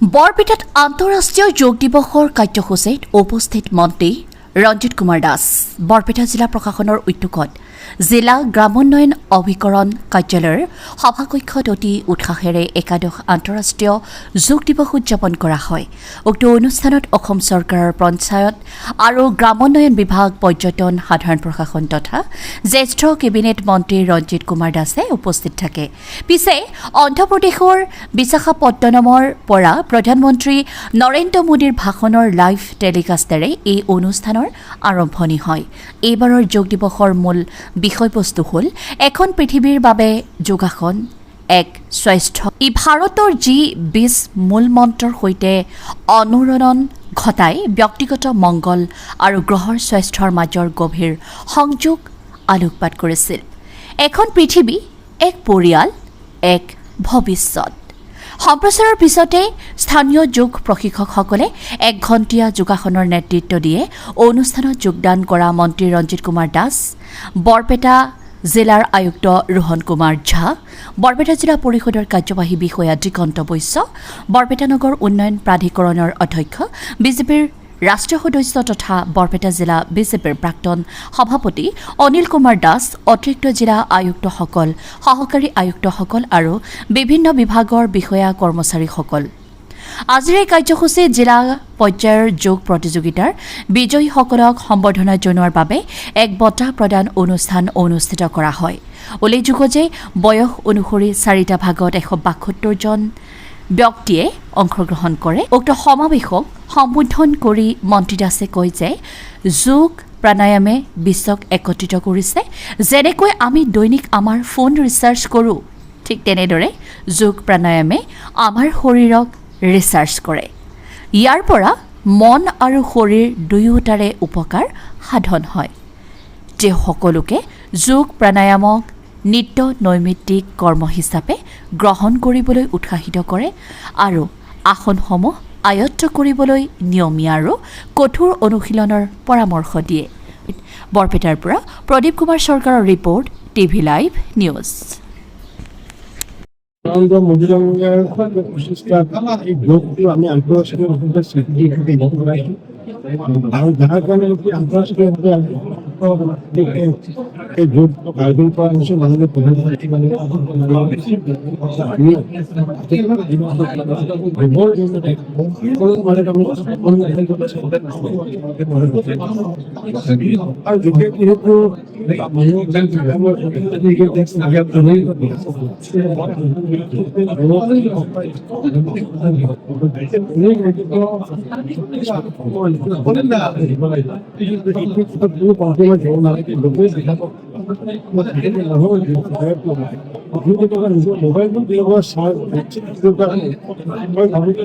বৰপেটাত আন্তঃৰাষ্ট্ৰীয় যোগ দিৱসৰ কাৰ্যসূচীত উপস্থিত মন্ত্ৰী ৰঞ্জিত কুমাৰ দাস। বৰপেটা জিলা প্ৰশাসনৰ উদ্যোগত জিলা গ্ৰামোন্নয়ন অভিকৰণ কাৰ্যালয়ৰ সভাকক্ষত অতি উৎসাহেৰে একাদশ আন্তঃৰাষ্ট্ৰীয় যোগ দিৱস উদযাপন কৰা হয়। উক্ত অনুষ্ঠানত অসম চৰকাৰৰ পঞ্চায়ত আৰু গ্ৰামোন্নয়ন বিভাগ, পৰ্যটন, সাধাৰণ প্ৰশাসন তথা জ্যেষ্ঠ কেবিনেট মন্ত্ৰী ৰঞ্জিত কুমাৰ দাসে উপস্থিত থাকে। পিছে অন্ধ্ৰপ্ৰদেশৰ বিশাখাপট্টনমৰ পৰা প্ৰধানমন্ত্ৰী নৰেন্দ্ৰ মোদীৰ ভাষণৰ লাইভ টেলিকাষ্টেৰে এই অনুষ্ঠানৰ আৰম্ভণি হয়। এইবাৰৰ যোগ দিৱসৰ মূল বিষয়বস্তু হ'ল এখন পৃথিৱীৰ বাবে যোগাসন এক স্বাস্থ্য। ই ভাৰতৰ যি ২০ মূল মন্ত্ৰৰ সৈতে অনুৰণন ঘটাই ব্যক্তিগত মংগল আৰু গ্ৰহৰ স্বাস্থ্যৰ মাজৰ গভীৰ সংযোগ আলোকপাত কৰিছিল। এখন পৃথিৱী, এক পৰিয়াল, এক ভৱিষ্যত। সম্প্ৰচাৰৰ পিছতে স্থানীয় যোগ প্ৰশিক্ষকসকলে ১ ঘণ্টীয়া যোগাসনৰ নেতৃত্ব দিয়ে। অনুষ্ঠানত যোগদান কৰা মন্ত্ৰী ৰঞ্জিত কুমাৰ দাস, বৰপেটা জিলাৰ আয়ুক্ত ৰোহন কুমাৰ ঝা, বৰপেটা জিলা পৰিষদৰ কাৰ্যবাহী বিষয়া দিগন্ত বৈশ্য, বৰপেটা নগৰ উন্নয়ন প্ৰাধিকৰণৰ অধ্যক্ষ, বিজেপিৰ ৰাষ্ট্ৰীয় সদস্য তথা বৰপেটা জিলা বিজেপিৰ প্ৰাক্তন সভাপতি অনিল কুমাৰ দাস, অতিৰিক্ত জিলা আয়ুক্তসকল, সহকাৰী আয়ুক্তসকল আৰু বিভিন্ন বিভাগৰ বিষয়া কৰ্মচাৰীসকল। আজিৰ এই কাৰ্যসূচীত জিলা পৰ্যায়ৰ যোগ প্ৰতিযোগিতাৰ বিজয়ীসকলক সম্বৰ্ধনা জনোৱাৰ বাবে এক বঁটা প্ৰদান অনুষ্ঠান অনুষ্ঠিত কৰা হয়। উল্লেখযোগ্য যে বয়স অনুসৰি ৪টা ভাগত ১৭২ জন ব্যক্তিয়ে অংশগ্ৰহণ কৰে। উক্ত সমাৱেশক সম্বোধন কৰি মন্ত্ৰী দাসে কয় যে যোগ প্ৰাণায়ামে বিশ্বক একত্ৰিত কৰিছে। যেনেকৈ আমি দৈনিক আমাৰ ফোন ৰিচাৰ্জ কৰোঁ, ঠিক তেনেদৰে যোগ প্ৰাণায়ামে আমাৰ শৰীৰক ৰিচাৰ্জ কৰে। ইয়াৰ পৰা মন আৰু শৰীৰ দুয়োটাৰে উপকাৰ সাধন হয়। তেওঁ সকলোকে যোগ প্ৰাণায়ামক নিত্য নৈমিত্তিক কৰ্ম হিচাপে গ্ৰহণ কৰিবলৈ উৎসাহিত কৰে আৰু আসনসমূহ আয়ত্ত কৰিবলৈ নিয়মীয়া আৰু কঠোৰ অনুশীলনৰ পৰামৰ্শ দিয়ে। বৰপেটাৰ পৰা প্ৰদীপ কুমাৰ চৰকাৰৰ ৰিপৰ্ট, টিভি লাইভ নিউজ। এই যোগটো আমি আন্তঃৰাষ্ট্ৰীয়ভাৱে স্বীকৃতি আৰু যাৰ কাৰণে আন্তঃৰাষ্ট্ৰীয়ভাৱে এই যোগ আয়োজন কৰা হৈছে। মানুহে প্ৰধানমন্ত্ৰী আৰু যেতিয়া যিহেতু মোবাইলটো ব্যৱহাৰ চাই মই ভাবো যে